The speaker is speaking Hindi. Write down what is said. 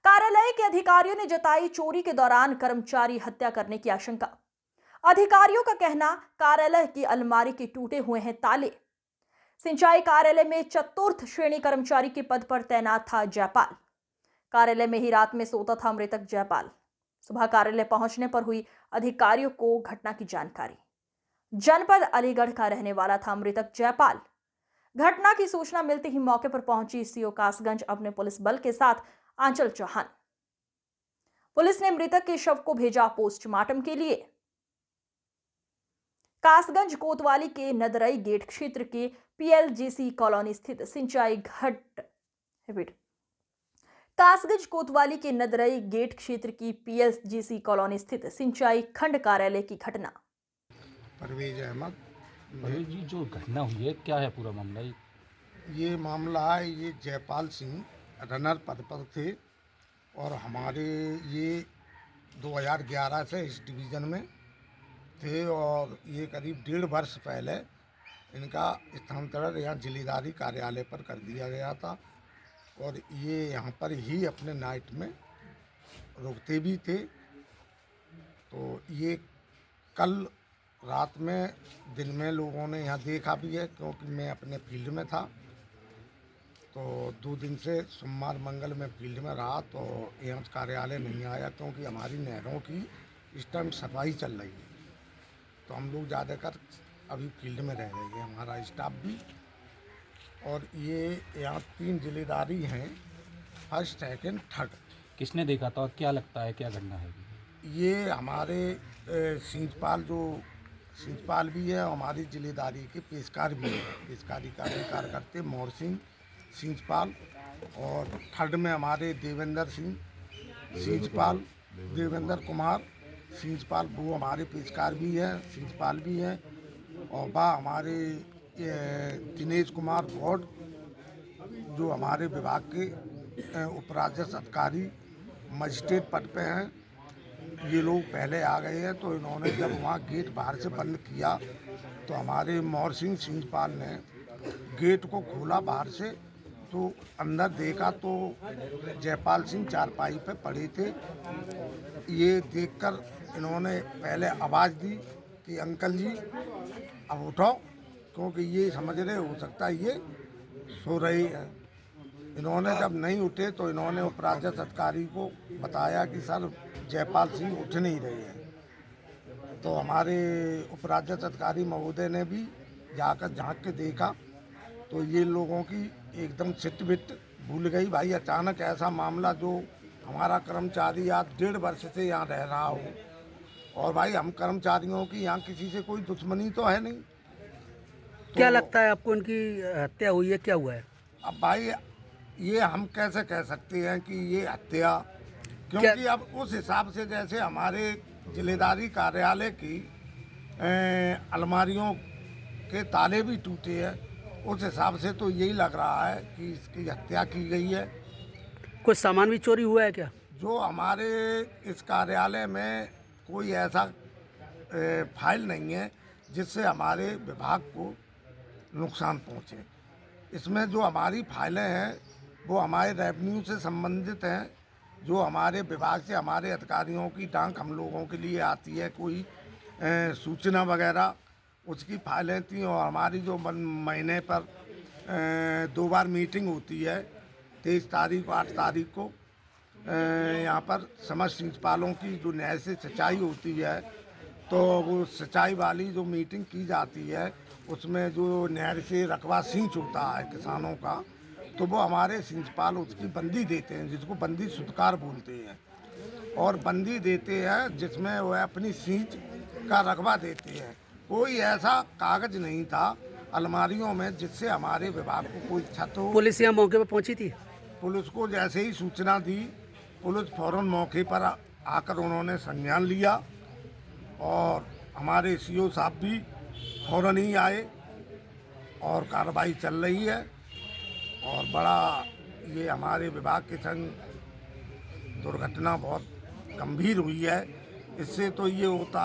कार्यालय के अधिकारियों ने जताई चोरी के दौरान कर्मचारी हत्या करने की आशंका। अधिकारियों का कहना, कार्यालय की अलमारी के टूटे हुए हैं ताले। सिंचाई कार्यालय में चतुर्थ श्रेणी कर्मचारी के पद पर तैनात था जयपाल। कार्यालय में ही रात में सोता था मृतक जयपाल। सुबह कार्यालय पहुंचने पर हुई अधिकारियों को घटना की जानकारी। जनपद अलीगढ़ का रहने वाला था मृतक जयपाल। घटना की सूचना मिलते ही मौके पर पहुंची सीओ कासगंज अपने पुलिस बल के साथ आंचल चौहान। पुलिस ने मृतक के शव को भेजा पोस्टमार्टम के लिए। कासगंज कोतवाली के नदरई गेट क्षेत्र के पीएलजीसी कॉलोनी स्थित सिंचाई कासगंज कोतवाली के नदरई गेट क्षेत्र की पीएलजीसी कॉलोनी स्थित सिंचाई खंड कार्यालय की घटना। परवेज अहमद। परवेज जी, जो घटना हुई है क्या है पूरा मामला? ये मामला है, ये जयपाल सिंह रनर पद पर थे और हमारे ये 2011 से इस डिवीज़न में थे और ये करीब 1.5 वर्ष पहले इनका स्थानांतरण यहाँ जिलेदारी कार्यालय पर कर दिया गया था और ये यहाँ पर ही अपने नाइट में रुकते भी थे। तो ये कल रात में दिन में लोगों ने यहाँ देखा भी है, क्योंकि मैं अपने फील्ड में था। तो 2 दिन से सोमवार मंगल में फील्ड में रहा तो यहाँ कार्यालय नहीं आया, क्योंकि हमारी नहरों की इस टाइम सफाई चल रही है। तो हम लोग ज़्यादातर अभी फील्ड में रह रहे हैं, हमारा स्टाफ भी। और ये यहाँ 3 जिलेदारी हैं, फर्स्ट सेकंड थर्ड। किसने देखा था और क्या लगता है क्या घटना है? ये हमारे सींचपाल भी है और हमारी जिलेदारी के पेशकार भी है, पेशकारी कार्य करते मोर सिंह सींचपाल। और थर्ड में हमारे देवेंद्र सिंह सींचपाल, देवेंद्र कुमार सींचपाल, वो हमारे पेशकार भी हैं, सींचपाल भी हैं। और हमारे दिनेश कुमार गौड़, जो हमारे विभाग के उपराजस्व अधिकारी मजिस्ट्रेट पद पे हैं। ये लोग पहले आ गए हैं। तो इन्होंने जब वहाँ गेट बाहर से बंद किया तो हमारे मोर सिंह सींचपाल ने गेट को खोला बाहर से, तो अंदर देखा तो जयपाल सिंह चारपाई पे पड़े थे। ये देखकर इन्होंने पहले आवाज़ दी कि अंकल जी अब उठाओ, क्योंकि ये समझ रहे हो सकता है ये सो रही है। इन्होंने जब नहीं उठे तो इन्होंने उपराजस्व अधिकारी को बताया कि सर जयपाल सिंह उठ नहीं रहे हैं। तो हमारे उपराजस्व अधिकारी महोदय ने भी जाकर झांक के देखा तो ये लोगों की एकदम सिट-बिट भूल गई। भाई अचानक ऐसा मामला, जो हमारा कर्मचारी आज 1.5 वर्ष से यहाँ रह रहा हो, और भाई हम कर्मचारियों की यहाँ किसी से कोई दुश्मनी तो है नहीं। तो क्या लगता है आपको इनकी हत्या हुई है, क्या हुआ है? अब भाई ये हम कैसे कह सकते हैं कि ये हत्या, क्योंकि अब उस हिसाब से जैसे हमारे जिलेदारी कार्यालय की अलमारियों के ताले भी टूटे हैं, उस हिसाब से तो यही लग रहा है कि इसकी हत्या की गई है। कुछ सामान भी चोरी हुआ है क्या? जो हमारे इस कार्यालय में कोई ऐसा फाइल नहीं है जिससे हमारे विभाग को नुकसान पहुँचे। इसमें जो हमारी फाइलें हैं वो हमारे रेवेन्यू से संबंधित हैं, जो हमारे विभाग से हमारे अधिकारियों की डाक हम लोगों के लिए आती है, कोई सूचना वगैरह, उसकी फाइलें थी। और हमारी जो महीने पर 2 बार मीटिंग होती है, 23 तारीख और 8 तारीख को यहाँ पर समस्त सींचपालों की जो नहर से सिंचाई होती है, तो वो सिंचाई वाली जो मीटिंग की जाती है उसमें जो नहर से रकबा सींच होता है किसानों का, तो वो हमारे सींचपाल उसकी बंदी देते हैं, जिसको बंदी सुधकार बोलते हैं। और बंदी देते हैं जिसमें वह अपनी सींच का रकबा देते हैं। कोई ऐसा कागज नहीं था अलमारियों में जिससे हमारे विभाग को कोई क्षत हो। पुलिस यहाँ मौके पर पहुंची थी? पुलिस को जैसे ही सूचना दी, पुलिस फौरन मौके पर आकर उन्होंने संज्ञान लिया और हमारे सीओ साहब भी फौरन ही आए और कार्रवाई चल रही है। और बड़ा ये हमारे विभाग के संग दुर्घटना बहुत गंभीर हुई है। इससे तो ये होता